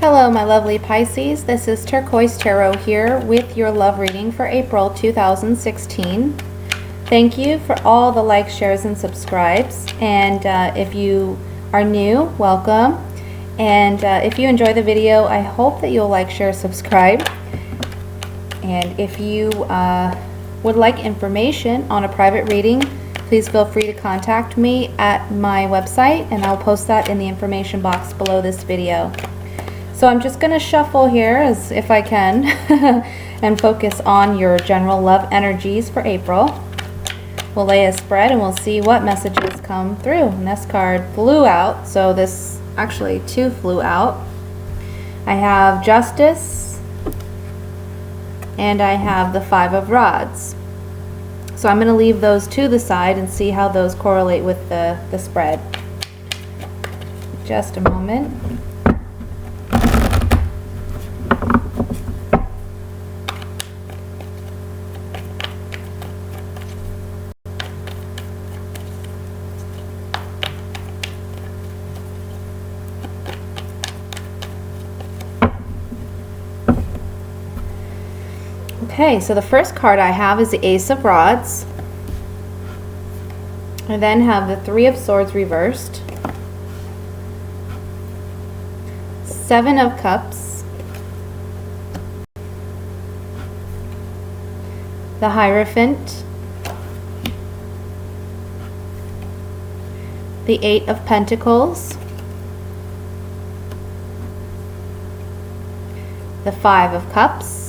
Hello, my lovely Pisces. This is Turquoise Tarot here with your love reading for April 2016. Thank you for all the likes, shares, and subscribes. And if you are new, welcome. And if you enjoy the video, I hope that you'll like, share, subscribe. And if you would like information on a private reading, please feel free to contact me at my website, and I'll post that in the information box below this video. So I'm just going to shuffle here as if I can and focus on your general love energies for April. We'll lay a spread and we'll see what messages come through. And this card flew out, so this actually two flew out. I have Justice and I have the Five of Rods. So I'm going to leave those to the side and see how those correlate with the spread. Just a moment. Okay, so the first card I have is the Ace of Rods. I then have the Three of Swords reversed, Seven of Cups, the Hierophant, the Eight of Pentacles, the Five of Cups,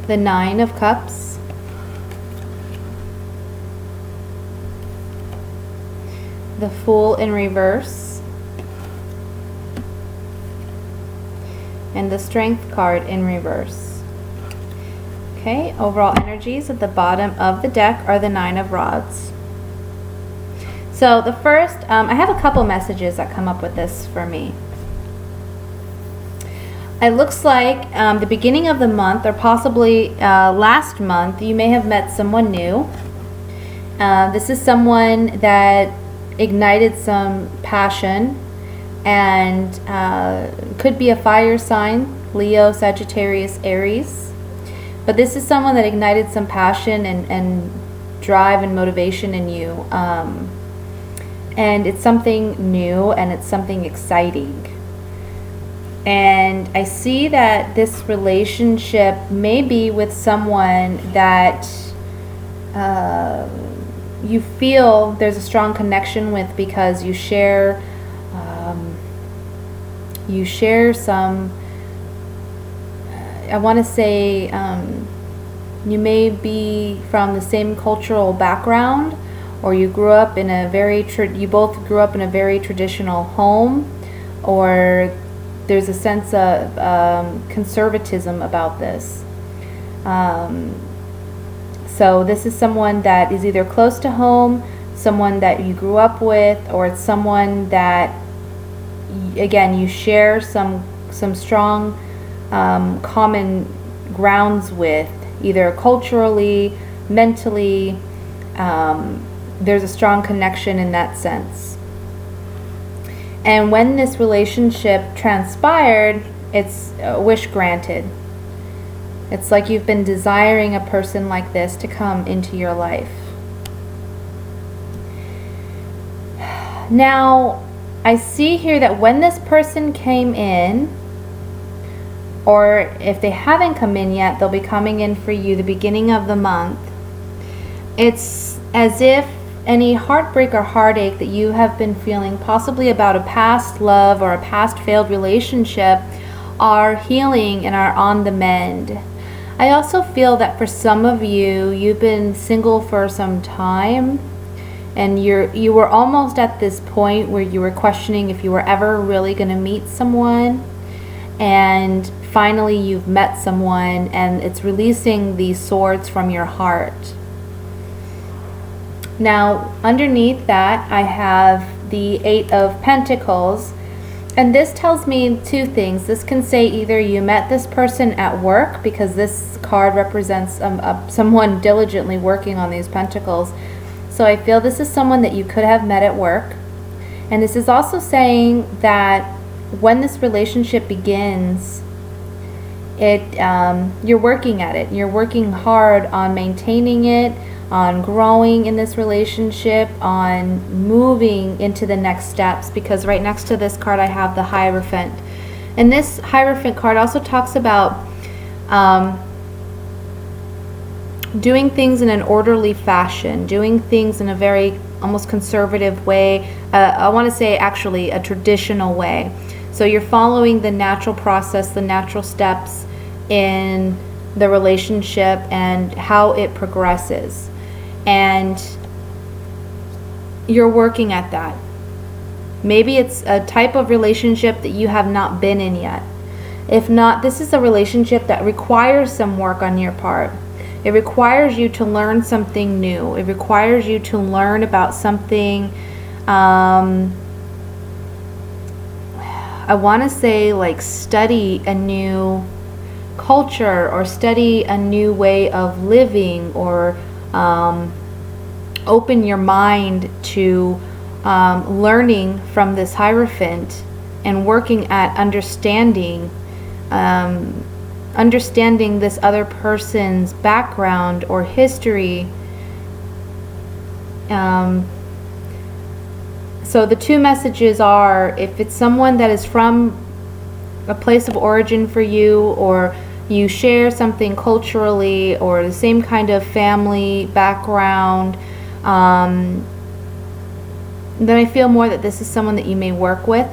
the Nine of Cups, the Fool in reverse, and the Strength card in reverse. Okay, overall energies at the bottom of the deck are the Nine of Rods. So the first, I have a couple messages that come up with this for me. It looks like the beginning of the month, or possibly last month, you may have met someone new. This is someone that ignited some passion and could be a fire sign, Leo, Sagittarius, Aries. But this is someone that ignited some passion and drive and motivation in you. And it's something new and it's something exciting. And I see that this relationship may be with someone that you feel there's a strong connection with because you share some, I want to say, you may be from the same cultural background, or you grew up in a you both grew up in a very traditional home, or there's a sense of conservatism about this. So this is someone that is either close to home, someone that you grew up with, or it's someone that, again, you share some strong common grounds with, either culturally, mentally. There's a strong connection in that sense. And when this relationship transpired, it's a wish granted. It's like you've been desiring a person like this to come into your life. Now, I see here that when this person came in, or if they haven't come in yet, they'll be coming in for you the beginning of the month. It's as if any heartbreak or heartache that you have been feeling, possibly about a past love or a past failed relationship, are healing and are on the mend. I also feel that for some of you, you've been single for some time, and you were almost at this point where you were questioning if you were ever really going to meet someone, and finally you've met someone, and it's releasing these swords from your heart. Now, underneath that, I have the Eight of Pentacles, and this tells me two things. This can say either you met this person at work, because this card represents someone diligently working on these pentacles. So I feel this is someone that you could have met at work. And this is also saying that when this relationship begins, you're working at it. You're working hard on maintaining it, on growing in this relationship, on moving into the next steps, because right next to this card I have the Hierophant. And this Hierophant card also talks about doing things in an orderly fashion, doing things in a very almost conservative way. I want to say actually a traditional way. So you're following the natural process, the natural steps in the relationship and how it progresses. And you're working at that. Maybe it's a type of relationship that you have not been in yet. If not, this is a relationship that requires some work on your part. It requires you to learn something new. It requires you to learn about something, I want to say like study a new culture or study a new way of living, or open your mind to learning from this Hierophant and working at understanding this other person's background or history. So the two messages are, if it's someone that is from a place of origin for you, or you share something culturally or the same kind of family background, then I feel more that this is someone that you may work with.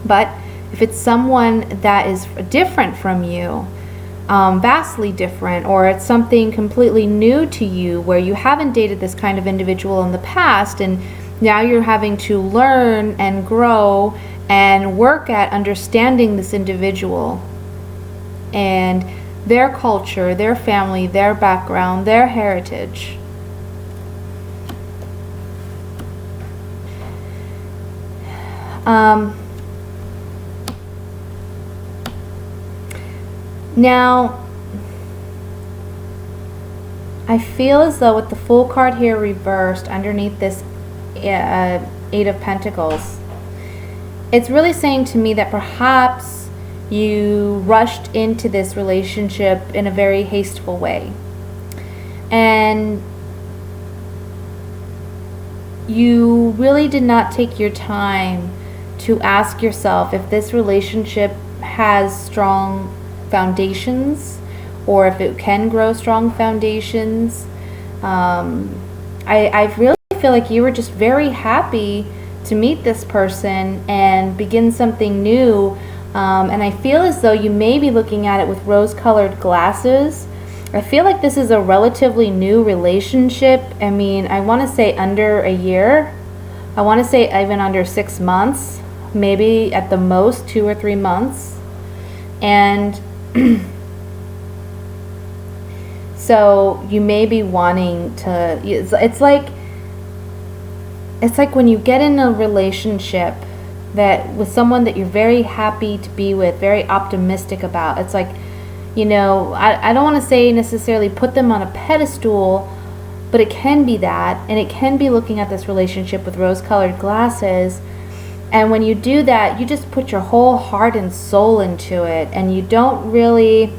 But if it's someone that is different from you, vastly different, or it's something completely new to you where you haven't dated this kind of individual in the past, and now you're having to learn and grow and work at understanding this individual and their culture, their family, their background, their heritage. Now, I feel as though with the Fool card here reversed underneath this Eight of Pentacles, it's really saying to me that perhaps you rushed into this relationship in a very hasteful way. And you really did not take your time to ask yourself if this relationship has strong foundations, or if it can grow strong foundations. I really feel like you were just very happy to meet this person and begin something new, and I feel as though you may be looking at it with rose-colored glasses. I feel like this is a relatively new relationship. I mean, I want to say under a year. I want to say even under 6 months, maybe at the most 2 or 3 months. And so you may be wanting to, it's like when you get in a relationship that with someone that you're very happy to be with, very optimistic about. It's like, you know, I don't want to say necessarily put them on a pedestal, but it can be that, and it can be looking at this relationship with rose-colored glasses. And when you do that, you just put your whole heart and soul into it, and you don't really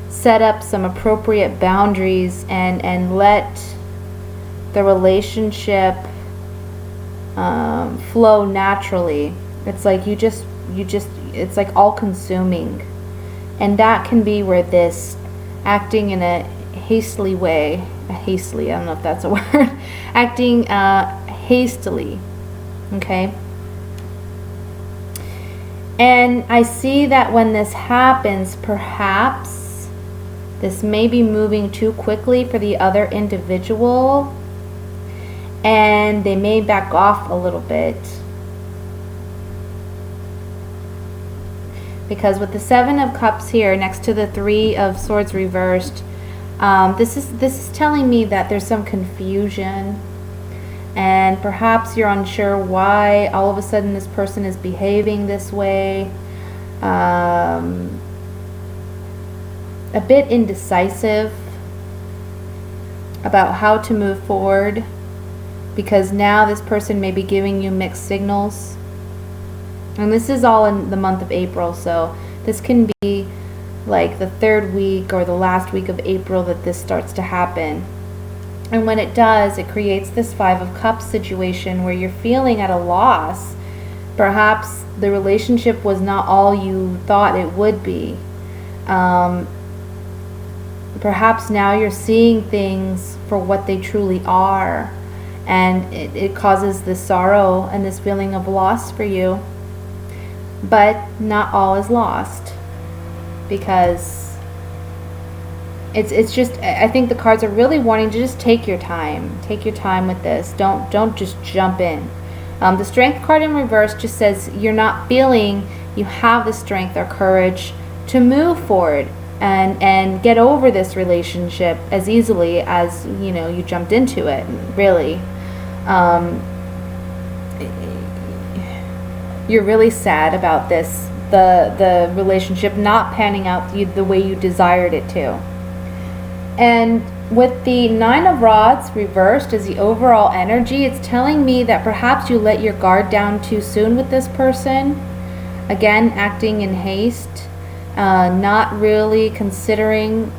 set up some appropriate boundaries and let the relationship flow naturally. It's like you just it's like all consuming. And that can be where this acting in a hastily way, I don't know if that's a word, acting hastily, okay? And I see that when this happens, perhaps this may be moving too quickly for the other individual, and they may back off a little bit. Because with the Seven of Cups here next to the Three of Swords reversed, this is telling me that there's some confusion, and perhaps you're unsure why all of a sudden this person is behaving this way. A bit indecisive about how to move forward. because now this person may be giving you mixed signals. And this is all in the month of April, so this can be like the third week or the last week of April that this starts to happen. And when it does, it creates this Five of Cups situation where you're feeling at a loss. Perhaps the relationship was not all you thought it would be. Perhaps now you're seeing things for what they truly are, and it causes this sorrow and this feeling of loss for you. But not all is lost, because it's just, I think the cards are really wanting to just take your time with this. Don't just jump in. The Strength card in reverse just says you're not feeling you have the strength or courage to move forward and get over this relationship as easily as, you know, you jumped into it, really. You're really sad about this, the relationship not panning out the way you desired it to. And with the Nine of Rods reversed as the overall energy, it's telling me that perhaps you let your guard down too soon with this person. Again, acting in haste, not really considering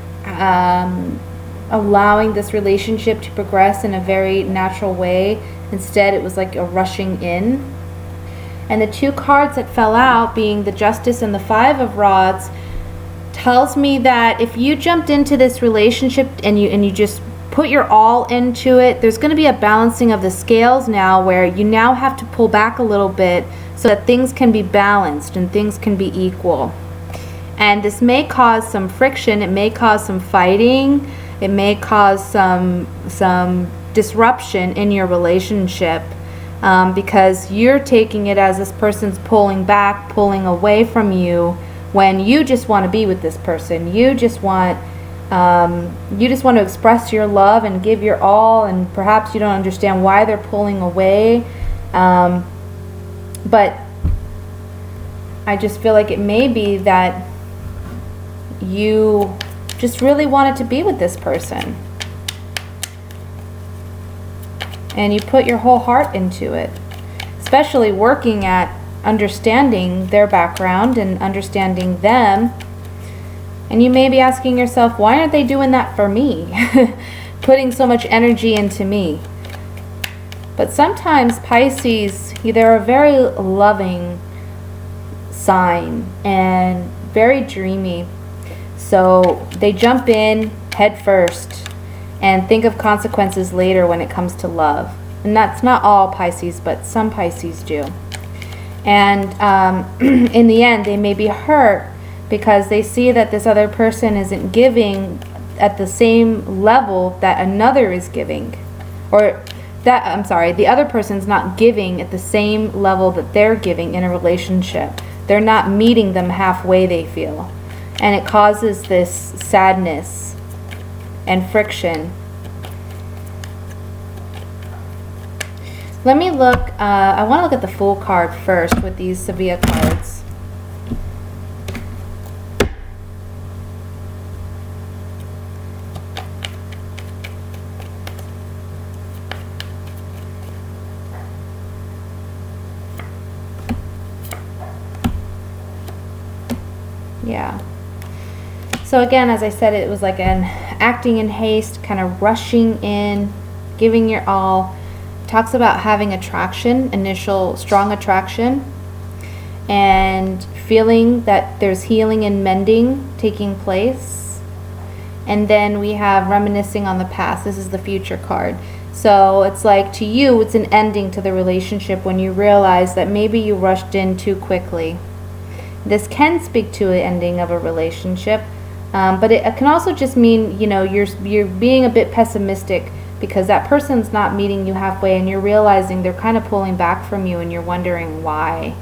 allowing this relationship to progress in a very natural way. Instead, it was like a rushing in. And the two cards that fell out, being the Justice and the Five of Rods, tells me that if you jumped into this relationship and you just put your all into it, there's going to be a balancing of the scales now, where you now have to pull back a little bit so that things can be balanced and things can be equal. And this may cause some friction, it may cause some fighting, it may cause some disruption in your relationship, because you're taking it as this person's pulling back, pulling away from you, when you just want to be with this person. You just want to express your love and give your all, and perhaps you don't understand why they're pulling away. But I just feel like it may be that you just really wanted to be with this person, and you put your whole heart into it, especially working at understanding their background and understanding them. And you may be asking yourself, why aren't they doing that for me? Putting so much energy into me. But sometimes Pisces, they're a very loving sign and very dreamy. So they jump in head first and think of consequences later when it comes to love. And that's not all Pisces, but some Pisces do. And in the end, they may be hurt because they see that this other person isn't giving at the same level that another is giving. Or that, I'm sorry, the other person's not giving at the same level that they're giving in a relationship. They're not meeting them halfway, they feel. And it causes this sadness and friction. Let me look, I want to look at the Fool card first with these Sevilla cards. Yeah. So again, as I said, it was like an acting in haste, kind of rushing in, giving your all. Talks about having attraction, initial strong attraction, and feeling that there's healing and mending taking place. And then we have reminiscing on the past. This is the Future card. So it's like, to you, it's an ending to the relationship when you realize that maybe you rushed in too quickly. This can speak to an ending of a relationship, but it can also just mean, you know, you're being a bit pessimistic because that person's not meeting you halfway, and you're realizing they're kind of pulling back from you, and you're wondering why.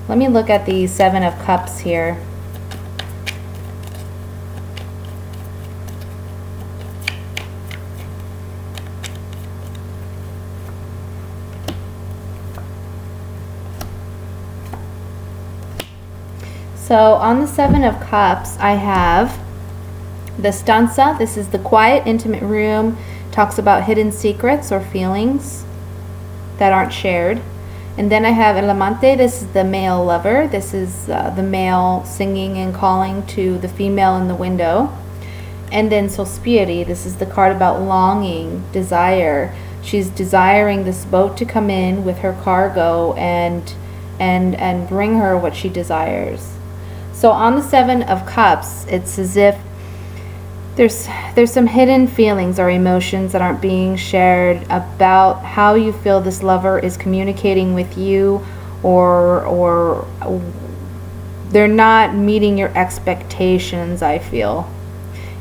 Let me look at the Seven of Cups here. So on the Seven of Cups, I have the stanza. This is the quiet, intimate room talks about hidden secrets or feelings that aren't shared. And then I have El Amante. This is the male lover. This is the male singing and calling to the female in the window. And then Sospiri. This is the card about longing, desire. She's desiring this boat to come in with her cargo and bring her what she desires. So on the Seven of Cups, it's as if there's some hidden feelings or emotions that aren't being shared about how you feel this lover is communicating with you, or they're not meeting your expectations, I feel.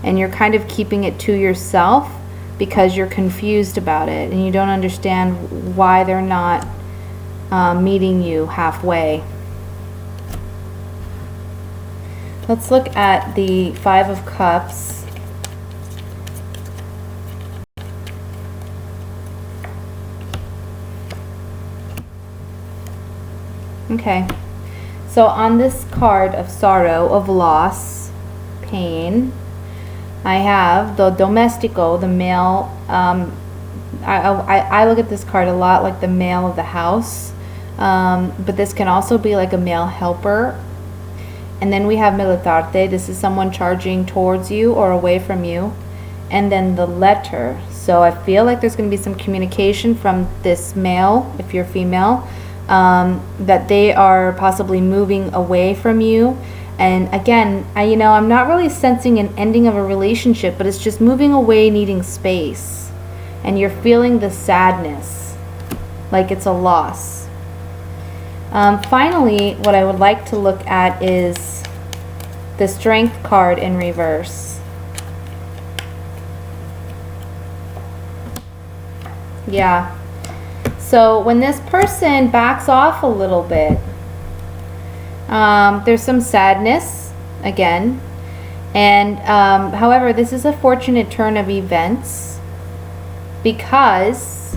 And you're kind of keeping it to yourself because you're confused about it and you don't understand why they're not meeting you halfway. Let's look at the Five of Cups. Okay, so on this card of sorrow, of loss, pain, I have the domestico, the male. I look at this card a lot like the male of the house, but this can also be like a male helper. And then we have militarte. This is someone charging towards you or away from you. And then the letter. So I feel like there's going to be some communication from this male, if you're female, that they are possibly moving away from you. And again, I'm not really sensing an ending of a relationship, but it's just moving away, needing space. And you're feeling the sadness, like it's a loss. Finally, what I would like to look at is the Strength card in reverse. Yeah. So when this person backs off a little bit, there's some sadness again. And however, this is a fortunate turn of events because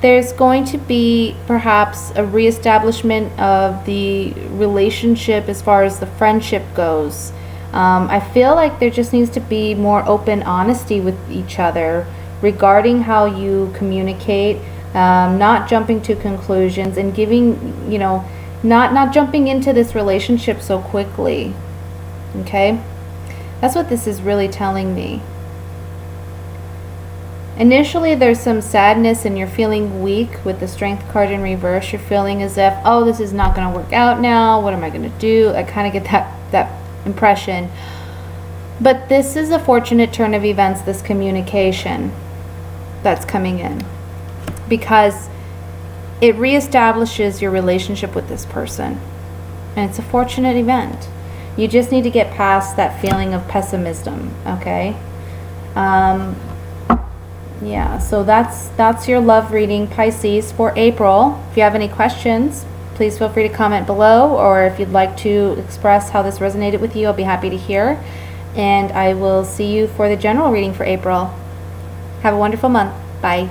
there's going to be perhaps a reestablishment of the relationship as far as the friendship goes. I feel like there just needs to be more open honesty with each other regarding how you communicate, not jumping to conclusions and giving, not jumping into this relationship so quickly. Okay? That's what this is really telling me. Initially, there's some sadness and you're feeling weak with the Strength card in reverse. You're feeling as if, oh, this is not going to work out now. What am I going to do? I kind of get that impression. But this is a fortunate turn of events, this communication that's coming in. Because it reestablishes your relationship with this person. And it's a fortunate event. You just need to get past that feeling of pessimism, okay? Yeah, so that's your love reading, Pisces, for April. If you have any questions, please feel free to comment below, or if you'd like to express how this resonated with you, I'll be happy to hear. And I will see you for the general reading for April. Have a wonderful month. Bye.